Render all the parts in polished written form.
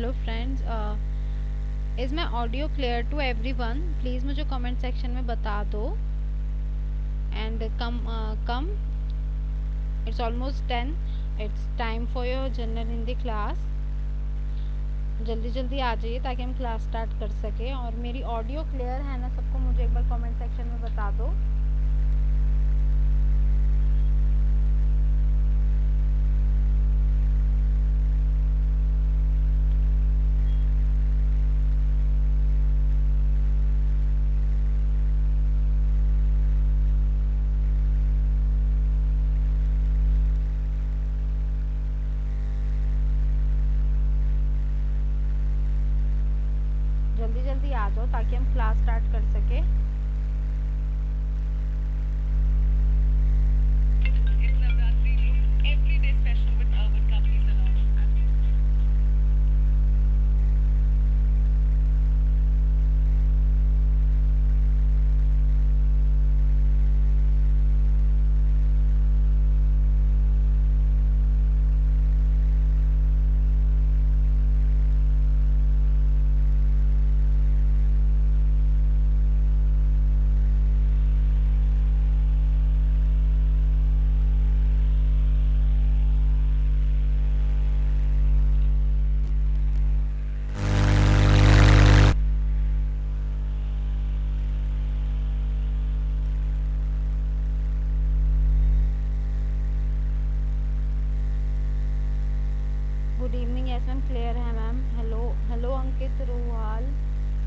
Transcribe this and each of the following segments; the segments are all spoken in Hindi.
Hello friends, is my audio clear to everyone? Please मुझे कमेंट सेक्शन में बता दो। And come it's almost 10। It's time for your general Hindi class. जल्दी जल्दी आ जाइए ताकि हम क्लास स्टार्ट कर सकें। और मेरी ऑडियो क्लियर है ना सबको? मुझे एक बार कमेंट सेक्शन में बता दो। जल्दी जल्दी आ जाओ ताकि हम क्लास स्टार्ट कर सकें। Good evening. Yes ma'am, clear है ma'am. Hello hello Ankit Rohal,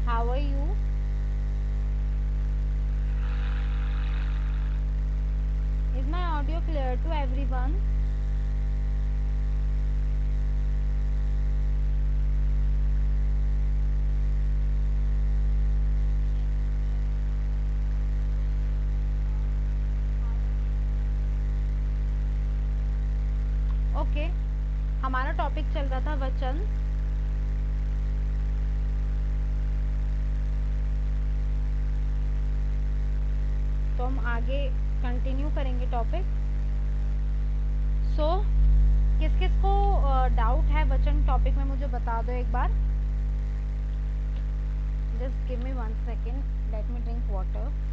how are you? Is my audio clear to everyone? Okay, हमारा टॉपिक चल रहा था वचन। तो हम आगे कंटिन्यू करेंगे टॉपिक। सो किस किस को डाउट है वचन टॉपिक में मुझे बता दो एक बार। Just give me 1 second, let me drink water.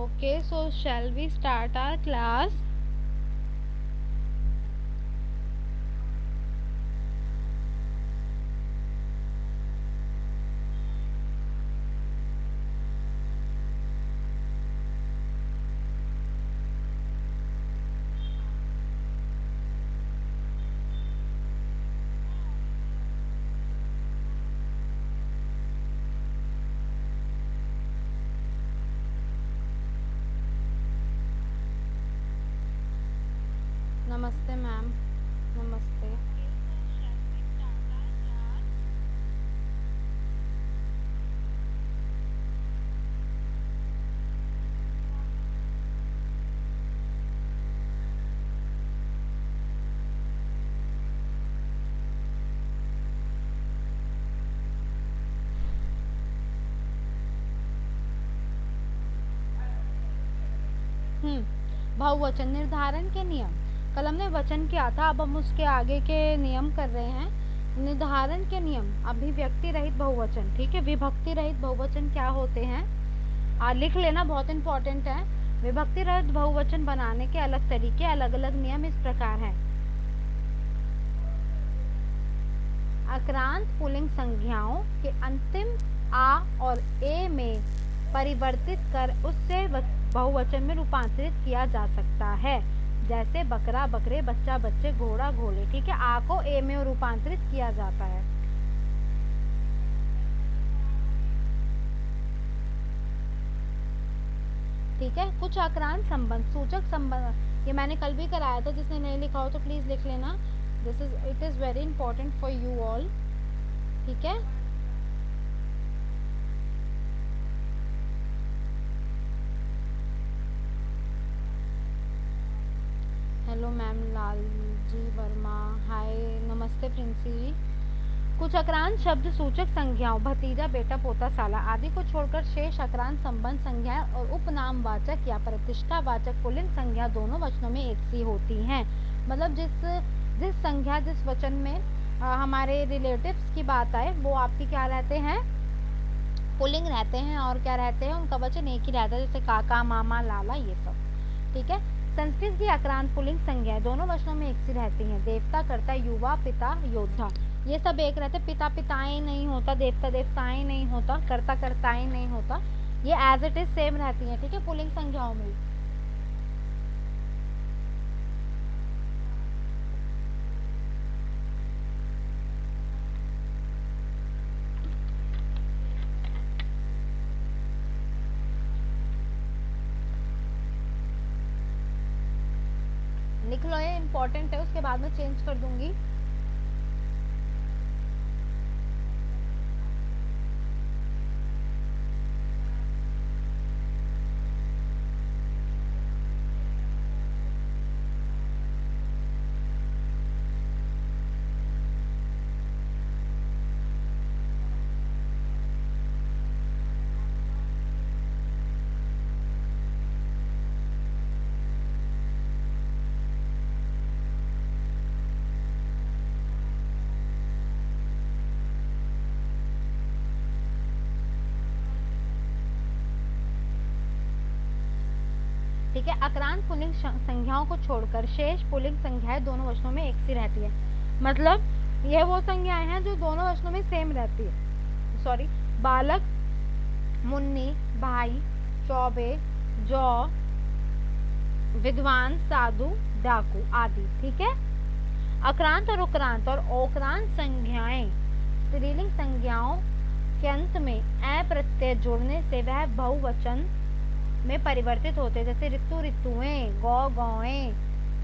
Okay, so shall we start our class? नमस्ते मैम, नमस्ते। बहुवचन निर्धारण के नियम। कल हमने वचन किया था, अब हम उसके आगे के नियम कर रहे हैं। निर्धारण के नियम, अभिव्यक्ति रहित बहुवचन, ठीक है। विभक्ति रहित बहुवचन क्या होते हैं, लिख लेना, बहुत इंपॉर्टेंट है। विभक्ति रहित बहुवचन बनाने के अलग तरीके, अलग अलग नियम इस प्रकार हैं। अक्रांत पुल्लिंग संज्ञाओं के अंतिम आ और ए में परिवर्तित कर उससे बहुवचन में रूपांतरित किया जा सकता है। जैसे बकरा बकरे, बच्चा बच्चे, घोड़ा घोड़े, ठीक है। आ को ए में रूपांतरित किया जाता है। ठीक है। कुछ आक्रांत संबंध सूचक संबंध, ये मैंने कल भी कराया था, जिसने नहीं लिखा हो तो प्लीज लिख लेना। It is very important for you all, ठीक है। हेलो मैम लालजी वर्मा, हाय, नमस्ते प्रिंसी जी। कुछ अक्रांत शब्द सूचक संज्ञाओं भतीजा बेटा पोता साला आदि को छोड़कर शेष अक्रांत संबंध संज्ञाएं और उपनाम वाचक या प्रतिष्ठावाचक पुल्लिंग संज्ञा दोनों वचनों में एक सी होती हैं। मतलब जिस संज्ञा जिस वचन में हमारे रिलेटिव्स की बात आए वो आपकी क्या रहते हैं, पुल्लिंग रहते हैं, और क्या रहते हैं, उनका वचन एक ही रहता है, जैसे काका मामा लाला ये सब, ठीक है। संस्कृत की आक्रांत पुल्लिंग संज्ञाएं दोनों वचनों में एक सी रहती हैं। देवता कर्ता, युवा पिता योद्धा, ये सब एक रहते। पिता पिताएं नहीं होता, देवता देवताएं नहीं होता, कर्ता कर्ताएं नहीं होता, ये एज इट इज सेम रहती हैं, ठीक है, पुल्लिंग संज्ञाओं में। लिख लो, ये इंपॉर्टेंट है, उसके बाद में चेंज कर दूंगी। ठीक है। आक्रांत पुल्लिंग संज्ञाओं को छोड़कर शेष पुल्लिंग संज्ञाएं दोनों वचनों में एक सी रहती है। मतलब ये वो संज्ञाएं हैं जो दोनों वचनों में सेम रहती है। सॉरी, बालक, मुन्नी, भाई, चौबे, जौ, विद्वान, साधु, डाकू आदि, ठीक है। अक्रांत और उक्रांत और औक्रांत संज्ञाएं स्त्रीलिंग संज्ञाओं के अंत में ए प्रत्यय जोड़ने से वह बहुवचन में परिवर्तित होते, जैसे ऋतु ऋतुएं, गौ गौएं,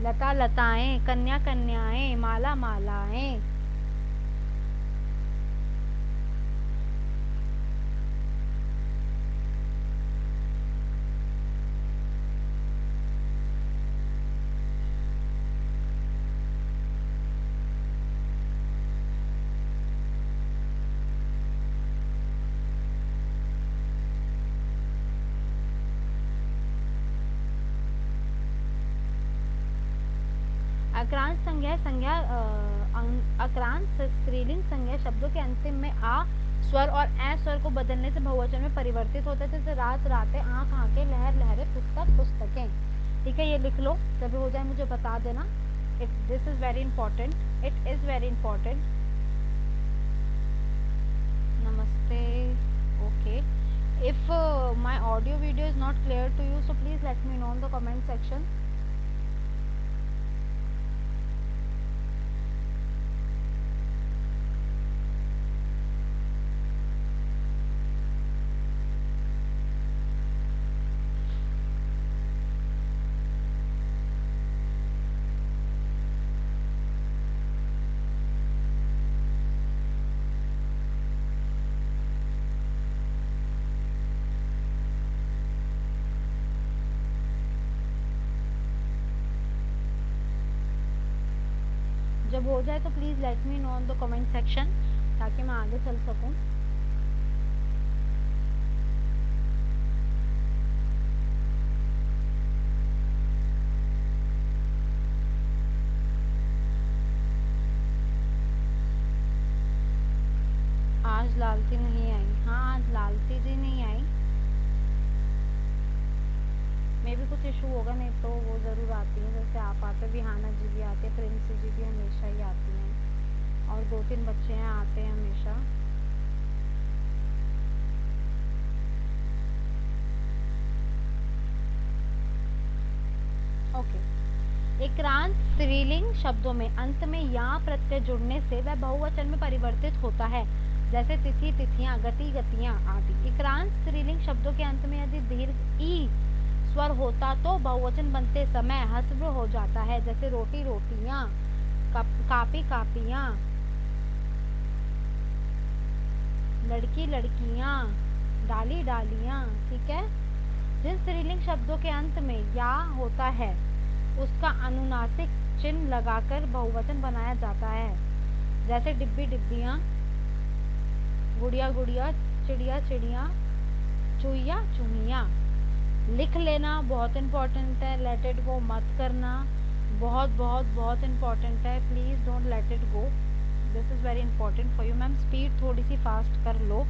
लता लताएं, कन्या कन्याएं, माला मालाएं। अक्रांत संज्ञा अक्रांत स्त्रीलिंग संज्ञा शब्दों के अंतिम में आ स्वर और ए स्वर को बदलने से बहुवचन में परिवर्तित होते, जैसे रात रातें, आंख आंखें, लहर लहरें, पुस्तक पुस्तकें, ठीक है। ये लिख लो, जब हो जाए मुझे बता देना। This is very important, it is very important. नमस्ते, okay. If my audio video is not clear to you, so please let me know in the comment section. जब हो जाए तो please let me know in the comment section, ताकि मैं आगे चल सकूं। आज लालती नहीं आई। हाँ, आज लालती जी नहीं आई, मे भी कुछ इशू होगा, नहीं तो वो ज़रूर आती हैं। जैसे आप आते, विहाना जी भी आते हैं, प्रिंस जी भी हमेशा ही आती हैं, और 2-3 बच्चे हैं आते हैं हमेशा। ओके। एकांत स्त्रीलिंग शब्दों में अंत में या प्रत्यय जुड़ने से वह बहुवचन में परिवर्तित होता है, जैसे तिथि, तिथियां, गति, गतियां आदि। एकांत स्त्रीलिंग शब्दों के अंत में यदि दीर्घ ई स्वर होता तो बहुवचन बनते समय हस्व हो जाता है, जैसे रोटी, रोटियां, कापी, कापियां, लड़की, लड़कियां, डाली, डालियां। ठीक है। जिन स्त्रीलिंग शब्दों के अंत में या होता है उसका अनुनासिक चिन्ह लगाकर बहुवचन बनाया जाता है, जैसे डिब्बी, डिब्बियां, गुड़िया, गुड़िया, चिड़िया, चिड़िया, चूहिया, चूहिया। लिख लेना बहुत इम्पोर्टेंट है, लेट इट गो मत करना, बहुत बहुत बहुत इम्पोर्टेंट है। Please don't let it go, this is very important for you. Ma'am speed थोड़ी सी फास्ट कर लो।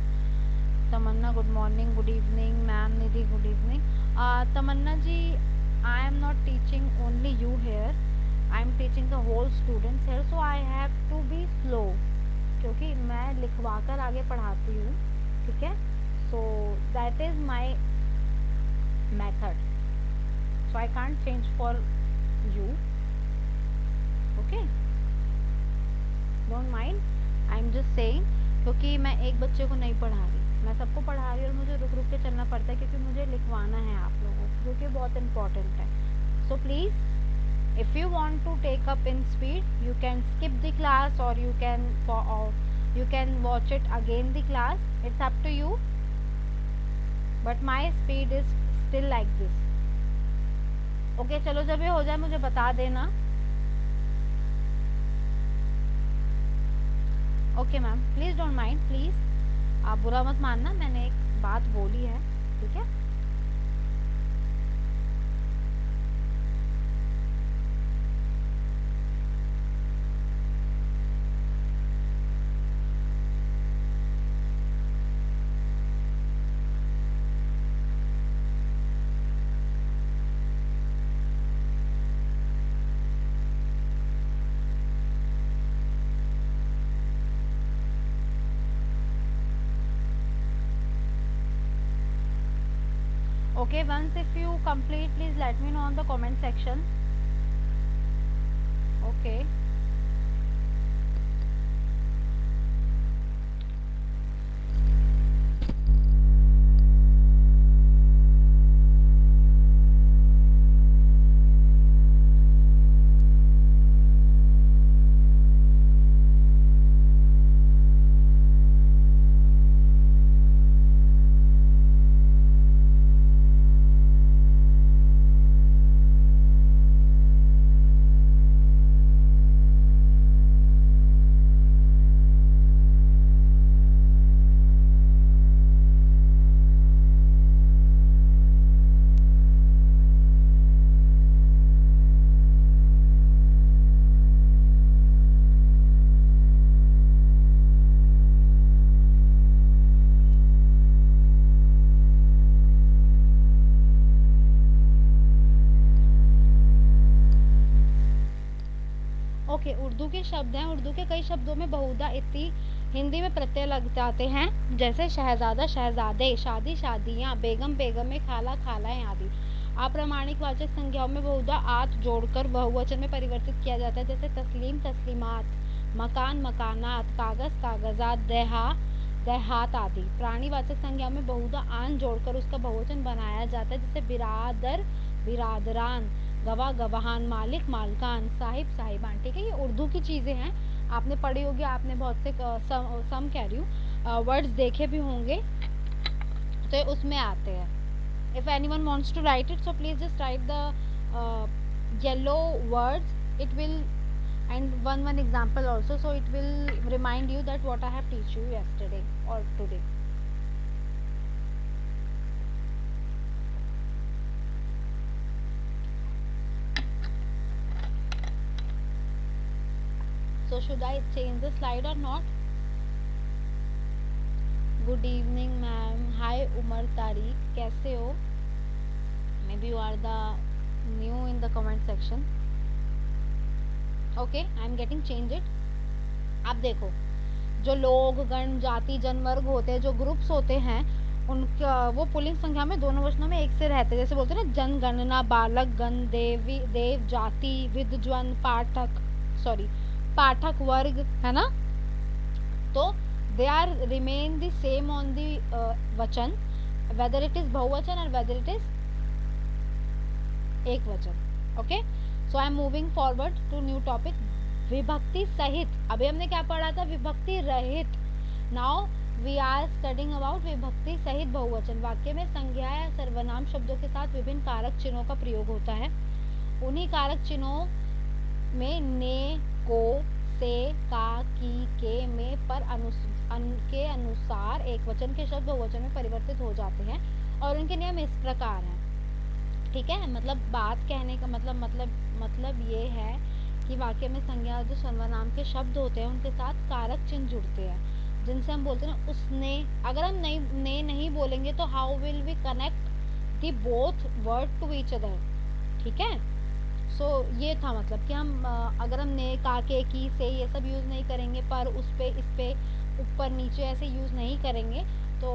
Tamanna good morning, good evening. Ma'am Nidhi good evening. Tamanna ji, I am not teaching only you here, I am teaching the whole students here, so I have to be slow, क्योंकि मैं लिखवा कर आगे पढ़ाती हूँ। ठीक है, so that is my method, so I can't change for you. Okay, don't mind, I'm just saying, क्योंकि मैं एक बच्चे को नहीं पढ़ा रही, मैं सबको पढ़ा रही हूँ, और मुझे रुक रुक के चलना पड़ता है क्योंकि मुझे लिखवाना है आप लोगों को, जो कि बहुत इम्पोर्टेंट है। So please, if you want to take up in speed, you can skip the class, or you can watch it again the class, it's up to you, but my speed is still like this. Okay, चलो जब ये हो जाए मुझे बता देना। Okay ma'am, please don't mind, please आप बुरा मत मानना, मैंने एक बात बोली है। ठीक है। Okay, once if you complete, please let me know on the comment section. Okay. Okay, Urdu के शब्द हैं। उर्दू के कई शब्दों में बहुधा इति हिंदी में प्रत्यय लग जाते हैं, जैसे शहजादा, शहजादे, शादी, शादियाँ, बेगम, बेगमें, खाला, खालाएँ आदि। अप्रामाणिक वाचक संज्ञाओं में बहुधा आत जोड़कर बहुवचन में परिवर्तित किया जाता है, जैसे तस्लीम, तस्लीमात, मकान, मकानात, कागज़, कागजात, देहात आदि। प्राणीवाचक संज्ञाओं में बहुधा आन जोड़कर उसका बहुवचन बनाया जाता है, जैसे बिरादर, बिरादरान, गवाह, गवाहान, मालिक, मालकान, साहिब, साहिबान। ठीक है, ये उर्दू की चीज़ें हैं, आपने पढ़ी होगी, आपने बहुत से सम कह रही हूँ वर्ड्स देखे भी होंगे, तो उसमें आते हैं। If anyone wants to write it, so please just write the yellow words, it will, and one example also, so it will remind you that what I have teach you yesterday or today. So should I change the slide or not? Good evening ma'am. Hi Umar Tariq, कैसे हो? Maybe you are the new in the comment section. Okay, I am getting change it. आप देखो, जो लोग गण जाति जन वर्ग होते हैं, जो ग्रुप्स होते हैं, उनका वो पुल्लिंग संख्या में दोनों वचनों में एक से रहते हैं. जैसे बोलते हैं ना, जनगणना, बालक गण, देवी देव, जाति, विद्वजन, पाठक, सॉरी पाठक वर्ग, है ना. तो they are remain the same on the वचन, whether it is बहुवचन और whether it is एक वचन. Okay, so I am moving forward to new topic. विभक्ति सहित. अभी हमने क्या पढ़ा था? विभक्ति रहित. Now we are studying about विभक्ति सहित बहुवचन. वाक्य में संज्ञा या सर्वनाम शब्दों के साथ विभिन्न कारक चिन्हों का प्रयोग होता है. उन्हीं कारक चिन्हों में ने, को, से, का, की, के, में, पर के अनुसार एक वचन के शब्द बहुवचन में परिवर्तित हो जाते हैं और उनके नियम इस प्रकार हैं. ठीक है, मतलब बात कहने का मतलब ये है कि वाक्य में संज्ञा जो सर्वनाम के शब्द होते हैं उनके साथ कारक चिन्ह जुड़ते हैं, जिनसे हम बोलते हैं उसने. अगर हम नहीं बोलेंगे तो how will we connect the both word to each other. ठीक है, सो ये था मतलब कि हम अगर हम ने, का, के, की, से ये सब यूज़ नहीं करेंगे, पर, उस पे, इस पे, ऊपर, नीचे ऐसे यूज़ नहीं करेंगे तो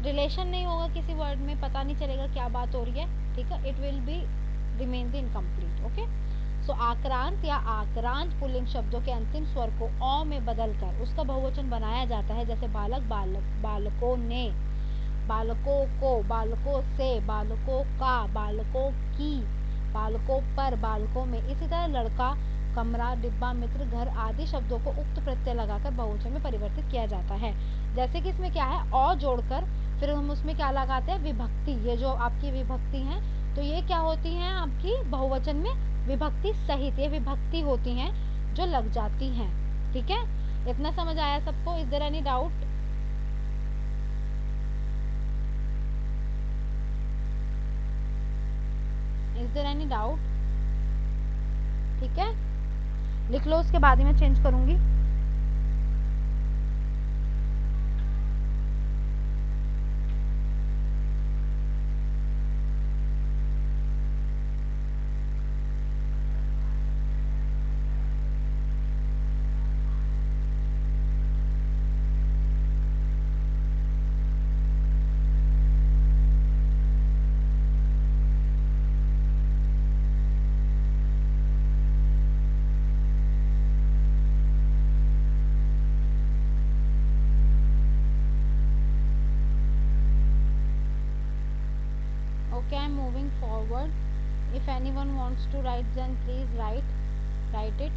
रिलेशन नहीं होगा किसी वर्ड में, पता नहीं चलेगा क्या बात हो रही है. ठीक है, it will be remain the incomplete. Okay, so आक्रांत या आक्रांत पुल्लिंग शब्दों के अंतिम स्वर को औ में बदलकर उसका बहुवचन बनाया जाता है. जैसे बालक, बालक, बालकों ने, बालकों को, बालकों से, बालकों का, बालकों की, बालकों पर, बालकों में. इसी तरह लड़का, कमरा, डिब्बा, मित्र, घर आदि शब्दों को उक्त प्रत्यय लगाकर बहुवचन में परिवर्तित किया जाता है. जैसे कि इसमें क्या है, औ जोड़कर फिर हम उसमें क्या लगाते हैं? विभक्ति. ये जो आपकी विभक्ति हैं तो ये क्या होती हैं आपकी बहुवचन में? विभक्ति सहित. ये विभक्ति होती हैं जो लग जाती हैं. ठीक है, इतना समझ आया सबको? Is there any doubt? Is there any doubt? ठीक है, लिख लो, उसके बाद ही मैं चेंज करूंगी. Okay, I'm moving forward. If anyone wants to write, then please write it.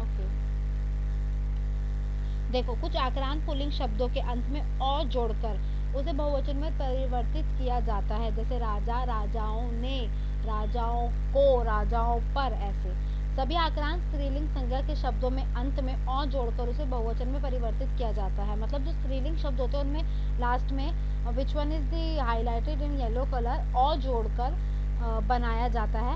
Okay. देखो, कुछ आक्रांत पुल्लिंग शब्दों के अंत में और जोड़कर उसे बहुवचन में परिवर्तित किया जाता है. जैसे राजा, राजाओं ने, राजाओं को, राजाओं पर. ऐसे सभी आक्रांत स्त्रीलिंग संज्ञा के शब्दों में अंत में और जोड़कर उसे बहुवचन में परिवर्तित किया जाता है. मतलब जो स्त्रीलिंग शब्द होते हैं उनमें लास्ट में which one is the highlighted in yellow colour, और जोड़कर बनाया जाता है,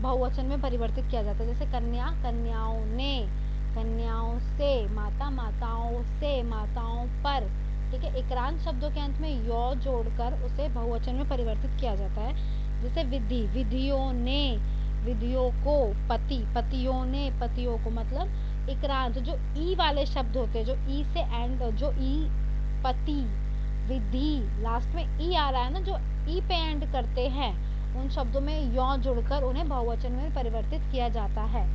बहुवचन में परिवर्तित किया जाता है. जैसे कन्या, कन्याओं ने, कन्याओं से, माता, माताओं से, माताओं पर. ठीक है, इक्रांत शब्दों के अंत में यो जोड़कर उसे बहुवचन में परिवर्तित किया जाता है. जैसे विधि, विधियों ने, विधियों को. पति, पतियों ने, पतियों को. मतलब इक्रांत जो ई वाले शब्द होते हैं, जो ई से एंड, जो ई, पति, विधि, लास्ट में ई आ रहा है ना, जो ई पे एंड करते हैं, उन शब्दों में यो जुड़कर उन्हें बहुवचन में परिवर्तित किया जाता है.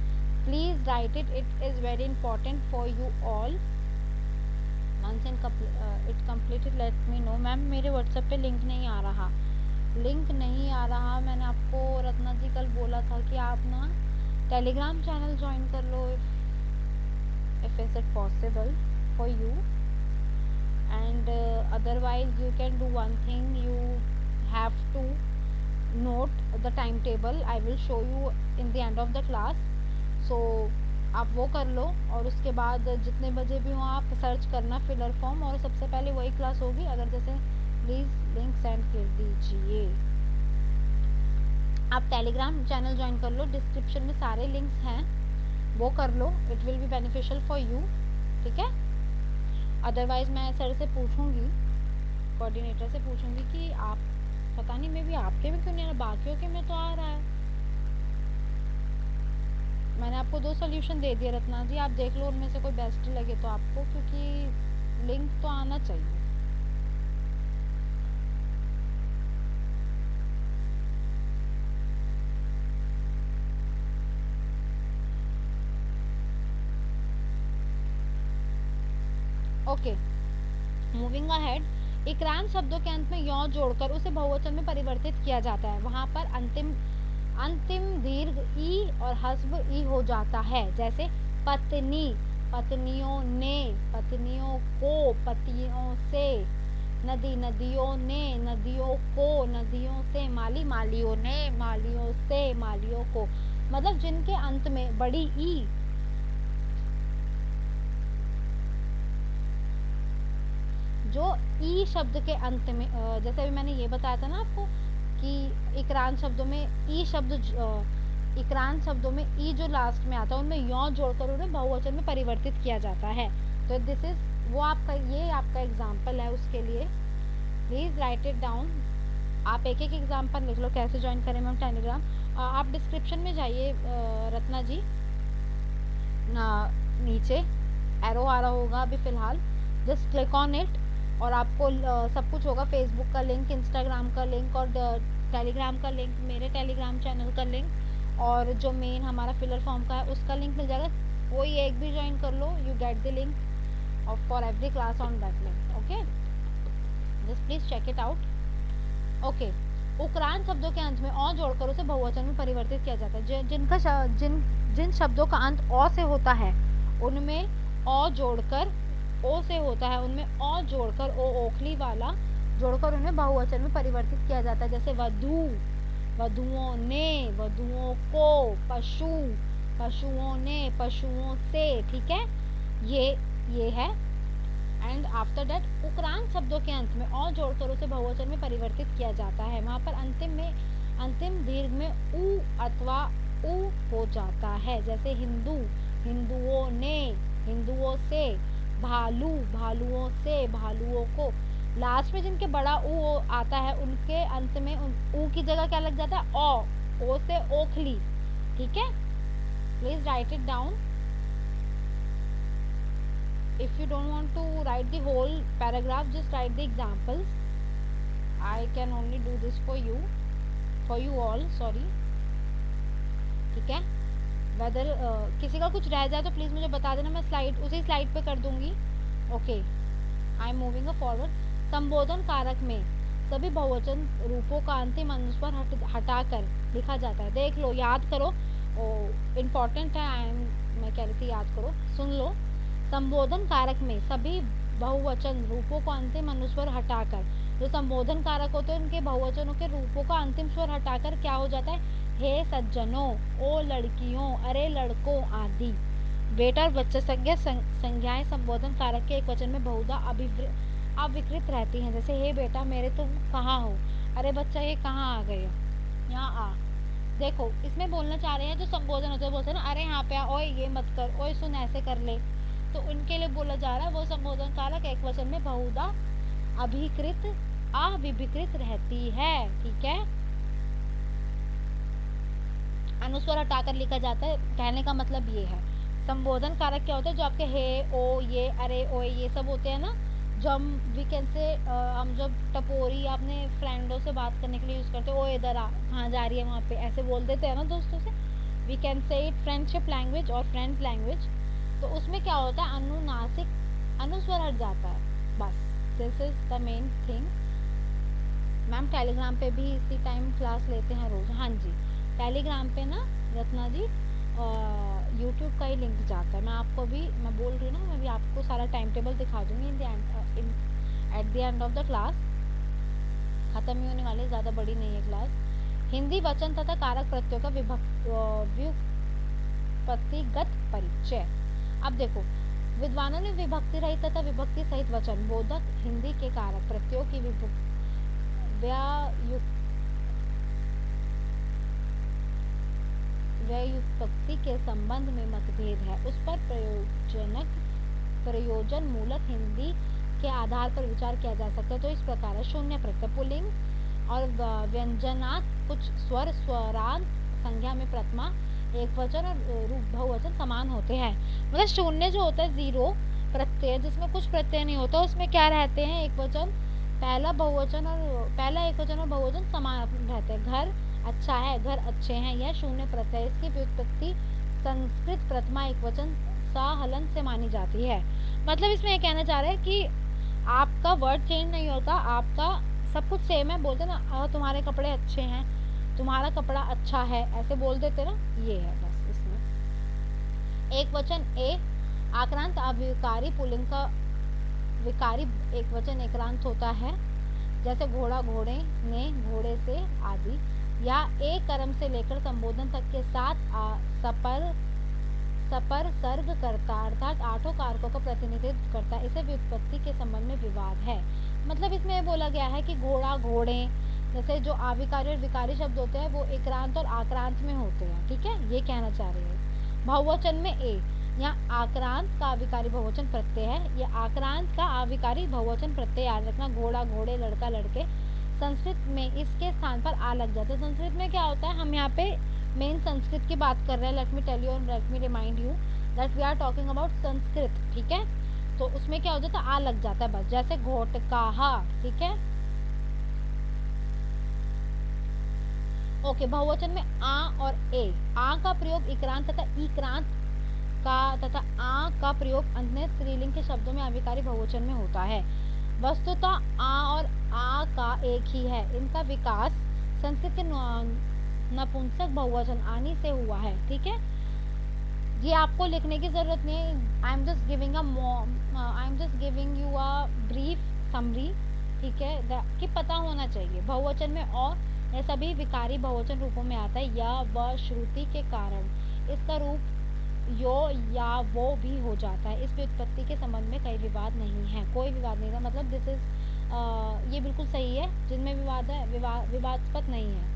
Please write it. It is very important for you all. Once it completed let me know. Ma'am मेरे व्हाट्सएप पे लिंक नहीं आ रहा. मैंने आपको रत्ना जी कल बोला था कि आप ना टेलीग्राम चैनल ज्वाइन कर लो, if is it possible for you. And otherwise you can do one thing, you have to note the timetable. I will show you in the end of the class. So आप वो कर लो और उसके बाद जितने बजे भी हो आप सर्च करना फिलर फॉर्म, और सबसे पहले वही क्लास होगी. अगर जैसे प्लीज़ लिंक सेंड कर दीजिए. आप टेलीग्राम चैनल ज्वाइन कर लो, डिस्क्रिप्शन में सारे लिंक्स हैं, वो कर लो. It will be beneficial for you. ठीक है. अदरवाइज़ मैं सर से पूछूंगी, कोऑर्डिनेटर से पूछूंगी कि आप पता नहीं मे भी आपके में क्यों नहीं आ रहा, बाकियों के में तो आ रहा है। मैंने आपको 2 सोल्यूशन दे दिए रत्ना जी, आप देख लो उनमें से कोई बेस्ट लगे तो आपको, क्योंकि लिंक तो आना चाहिए। Okay, moving ahead. इकरान शब्दों के अंत में यौ जोड़कर उसे बहुवचन में परिवर्तित किया जाता है। वहां पर अंतिम दीर्घ ई और हस्व ई हो जाता है, जैसे पत्नी, पत्नियों ने, पत्नियों को, पतियों से, नदी, नदियों ने, नदियों को, नदियों से, माली, मालियों ने, मालियों से, मालियों को। मतलब जिनके अंत में बड़ी ई, जो ई शब्द के अंत में, जैसे अभी मैंने ये बताया था ना आपको कि इकरान शब्दों में ई शब्द, इकरान शब्दों में ई जो लास्ट में आता है उनमें यौ जोड़कर उन्हें बहुवचन में परिवर्तित किया जाता है। तो दिस इज वो आपका, ये आपका एग्जाम्पल है उसके लिए, प्लीज़ राइट इट डाउन। आप एक एक एग्जाम्पल लिख लो कैसे ज्वाइन करें मैम टेलीग्राम। आप डिस्क्रिप्शन में जाइए रत्ना जी, नीचे एरो आ रहा होगा अभी फ़िलहाल, जस्ट क्लिक ऑन इट और आपको सब कुछ होगा, फेसबुक का लिंक, इंस्टाग्राम का लिंक और टेलीग्राम का लिंक, मेरे टेलीग्राम चैनल का लिंक और जो मेन हमारा फिलर फॉर्म का है उसका लिंक मिल जाएगा। कोई एक भी ज्वाइन कर लो, you get the link of for every class on that link. Okay, just please check it out. Okay, उकरान शब्दों के अंत में औ जोड़कर उसे बहुवचन में परिवर्तित किया जाता है। जिन शब्दों का अंत ओ से होता है उनमें ओ जोड़कर, ओ से होता है उनमें ओ जोड़कर, ओ ओखली वाला जोड़कर उन्हें बहुवचन में परिवर्तित किया जाता है, जैसे वधू, वधुओं ने, वधुओं को, पशु, पशुओं ने, पशुओं से। ठीक है, ये है। एंड आफ्टर दैट उकरान शब्दों के अंत में ओ जोड़कर उसे बहुवचन में परिवर्तित किया जाता है। वहाँ पर अंतिम दीर्घ में उ अथवा उ हो जाता है, जैसे हिंदू, हिंदुओं ने, हिंदुओं से, भालू, भालुओं से, भालुओं को। लास्ट में जिनके बड़ा उ आता है उनके अंत में उ की जगह क्या लग जाता है, ओ से ओखली। ठीक है, please write it down. If you don't want to write the whole paragraph, just write the examples. I can only do this for you all, sorry. ठीक है, वेदर किसी का कुछ रह जाए तो प्लीज़ मुझे बता देना, मैं उसी स्लाइड पे कर दूंगी। Okay, I am moving forward. संबोधन कारक में सभी बहुवचन रूपों का अंतिम अनुस्वर हटाकर लिखा जाता है। देख लो, याद करो, इम्पॉर्टेंट है, मैं कह रही थी याद करो, सुन लो। संबोधन कारक में सभी बहुवचन रूपों को अंतिम अनुस्वर हटाकर, जो संबोधन कारक होते हैं उनके बहुवचनों के रूपों का अंतिम स्वर हटाकर क्या हो जाता है, हे सज्जनों, ओ लड़कियों, अरे लड़कों आदि। बेटा और बच्चा संज्ञाएं संबोधन कारक के एक वचन में बहुधा अविकृत रहती हैं, जैसे हे बेटा मेरे तुम कहाँ हो, अरे बच्चा ये कहाँ आ गए, यहाँ आ। देखो, इसमें बोलना चाह रहे हैं जो संबोधन होते हैं, बोलते हैं ना, अरे यहाँ पे आ, ओए ये मत कर, ओए सुन ऐसे कर ले, तो उनके लिए बोला जा रहा है वो संबोधन कारक एक वचन में बहुधा अभिकृत अविकृत रहती है। ठीक है, अनुस्वर हटाकर लिखा जाता है, कहने का मतलब ये है। संबोधन कारक क्या होता है, जो आपके हे, ओ, ये, अरे, ओए, ये सब होते हैं ना, जो हम वी कैन से, हम जब टपोरी अपने फ्रेंडों से बात करने के लिए यूज़ करते हैं, ओ इधर आ, कहाँ जा रही है, वहाँ पे ऐसे बोल देते हैं ना दोस्तों से, we can say it friendship language और फ्रेंड्स लैंग्वेज। तो उसमें क्या होता है, अनुनासिक अनुस्वर हट जाता है, बस this is the main thing. Ma'am Telegram पे भी इसी टाइम क्लास लेते हैं रोज़। हाँ जी, टेलीग्राम पे ना रत्ना जी यूट्यूब का ही लिंक जाता है, मैं आपको भी, मैं बोल रही हूँ ना, मैं भी आपको सारा टाइम टेबल दिखा दूँगी at the end of the class. ख़त्म ही होने वाली, ज़्यादा बड़ी नहीं है क्लास। हिंदी वचन तथा कारक प्रत्ययों का व्युत्पत्तिगत परिचय। अब देखो, विद्वानों ने विभक्ति रहित तथा विभक्ति सहित वचन बोधक हिंदी के कारक प्रत्ययों की व्युत्पत्ति के संबंध में मतभेद है, उस पर प्रयोजनक प्रयोजन मूलक हिंदी के आधार पर विचार किया जा सकता है। तो इस प्रकार है शून्य प्रत्यय पुल्लिंग और व्यंजनात् कुछ स्वर स्वरांत संज्ञा में प्रथमा एक वचन और रूप बहुवचन समान होते हैं। मतलब शून्य जो होता है जीरो प्रत्यय जिसमें कुछ प्रत्यय नहीं होता उसमें क्या रहते हैं एक वचन पहला एक वचन और बहुवचन समान रहते हैं। घर अच्छा है, घर अच्छे हैं, यह शून्य प्रत्यय। इसकी व्युत्पत्ति संस्कृत प्रथमा एक वचन साहलन से मानी जाती है। मतलब इसमें ये कहना चाह रहे हैं कि आपका वर्ड चेंज नहीं होता, आपका सब कुछ सेम है। बोलते ना तुम्हारे कपड़े अच्छे हैं, तुम्हारा कपड़ा अच्छा है, ऐसे बोल देते ना, ये है बस। इसमें एक वचन ए आक्रांत अविकारी पुल्लिंग का विकारी एक वचन एकांत होता है, जैसे घोड़ा, घोड़े ने, घोड़े से आदि। या एक कर्म से लेकर संबोधन तक के साथ सपर सर्ग करता अर्थात आठों कारकों का प्रतिनिधित्व करता है। इसे व्युत्पत्ति के संबंध में विवाद है। मतलब इसमें बोला गया है कि घोड़ा, घोड़े जैसे जो आविकारी और विकारी शब्द होते हैं वो एकांत और आक्रांत में होते हैं। ठीक है, ये कहना चाह रहे हैं। बहुवचन में ए, यहाँ आक्रांत का आविकारी बहुवचन प्रत्यय है, ये आक्रांत का आविकारी बहुवचन प्रत्यय याद रखना। घोड़ा, घोड़े, लड़का, लड़के। संस्कृत में इसके स्थान पर आ लग जाता है। संस्कृत में क्या होता है, हम यहाँ पे मेन संस्कृत की बात कर रहे हैं। Let me tell you and let me remind you that we are talking about Sanskrit. ठीक है, तो उसमें क्या हो जाता है, आ लग जाता है बस, जैसे घोटकाहा। ठीक है, ओके। बहुवचन में आ और ए, आ का प्रयोग इक्रांत तथा इक्रांत का तथा आ का प्रयोग अन्य स्त्रीलिंग के शब्दों में अविकारी बहुवचन में होता है। वस्तुतः आ और आ का एक ही है। इनका विकास संस्कृत के नपुंसक बहुवचन आनी से हुआ है। ठीक है, ये आपको लिखने की जरूरत नहीं है। I am just giving you a brief summary. ठीक है, कि पता होना चाहिए। बहुवचन में और यह सभी विकारी बहुवचन रूपों में आता है। या व श्रुति के कारण इसका रूप यो या वो भी हो जाता है। इस व्युत्पत्ति के संबंध में कोई विवाद नहीं है, कोई विवाद नहीं है। मतलब दिस इज ये बिल्कुल सही है। जिनमें विवाद है विवादास्पद नहीं है।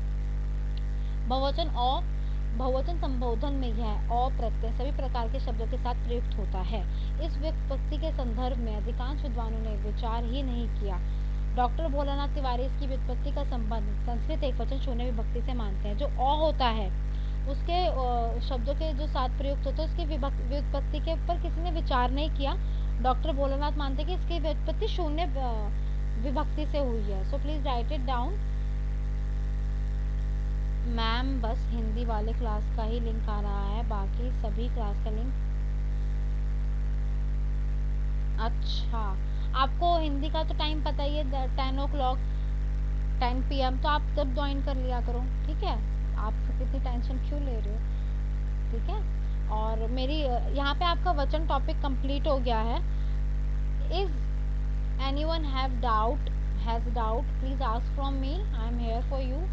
बहुवचन और बहुवचन संबोधन में यह अ प्रत्यय सभी प्रकार के शब्दों के साथ प्रयुक्त होता है। इस व्युत्पत्ति के संदर्भ में अधिकांश विद्वानों ने विचार ही नहीं किया। डॉक्टर भोलानाथ तिवारी इसकी व्युत्पत्ति का संबंध संस्कृत एक वचन शून्य विभक्ति से मानते हैं। जो अ होता है उसके शब्दों के जो साथ प्रयुक्त होते हैं उसकी व्युत्पत्ति के ऊपर किसी ने विचार नहीं किया। डॉक्टर भोलानाथ मानते हैं कि इसकी व्युत्पत्ति शून्य विभक्ति से हुई है। So please write it down. Ma'am बस हिंदी वाले क्लास का ही लिंक आ रहा है, बाकी सभी क्लास का लिंक। अच्छा, आपको हिंदी का तो टाइम पता ही है, 10 o'clock 10 PM, तो आप तब ज्वाइन कर लिया करो। ठीक है, आप इतनी टेंशन क्यों ले रहे हो। ठीक है, और मेरी यहाँ पे आपका वचन टॉपिक कंप्लीट हो गया है। Is anyone have doubt, has doubt, please ask from me, I am here for you.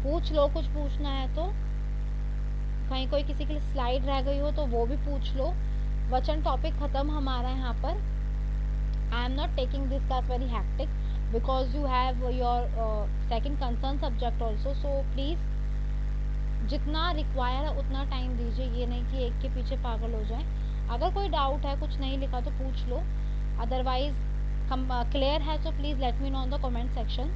पूछ लो, कुछ पूछना है तो। कहीं कोई किसी के लिए स्लाइड रह गई हो तो वो भी पूछ लो। वचन टॉपिक खत्म हमारा यहाँ पर। आई am not taking this class very hectic because you have your second concern subject also, so please जितना रिक्वायर है उतना टाइम दीजिए। ये नहीं कि एक के पीछे पागल हो जाए। अगर कोई डाउट है, कुछ नहीं लिखा तो पूछ लो, अदरवाइज क्लियर है तो please let me know in the comment section.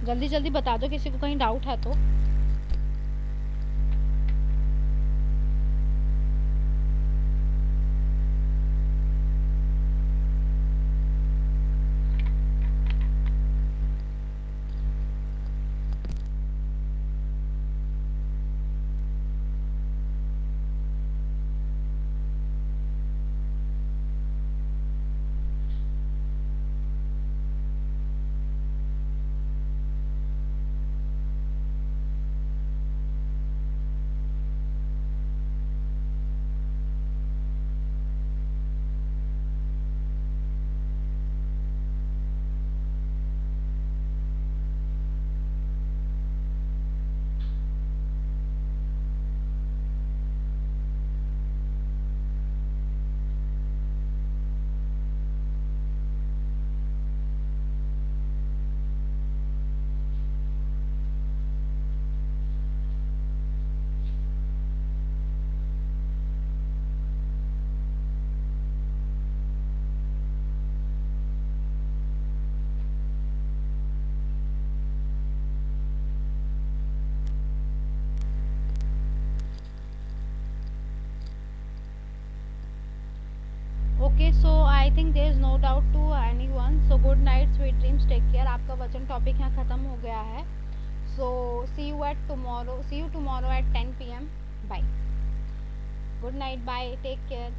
जल्दी जल्दी बता दो किसी को कहीं डाउट है तो। Okay, so I think there is no doubt to anyone. So good night, sweet dreams, take care. आपका वचन टॉपिक यहाँ ख़त्म हो गया है. So see you tomorrow at 10 PM. Bye. Good night, bye, take care.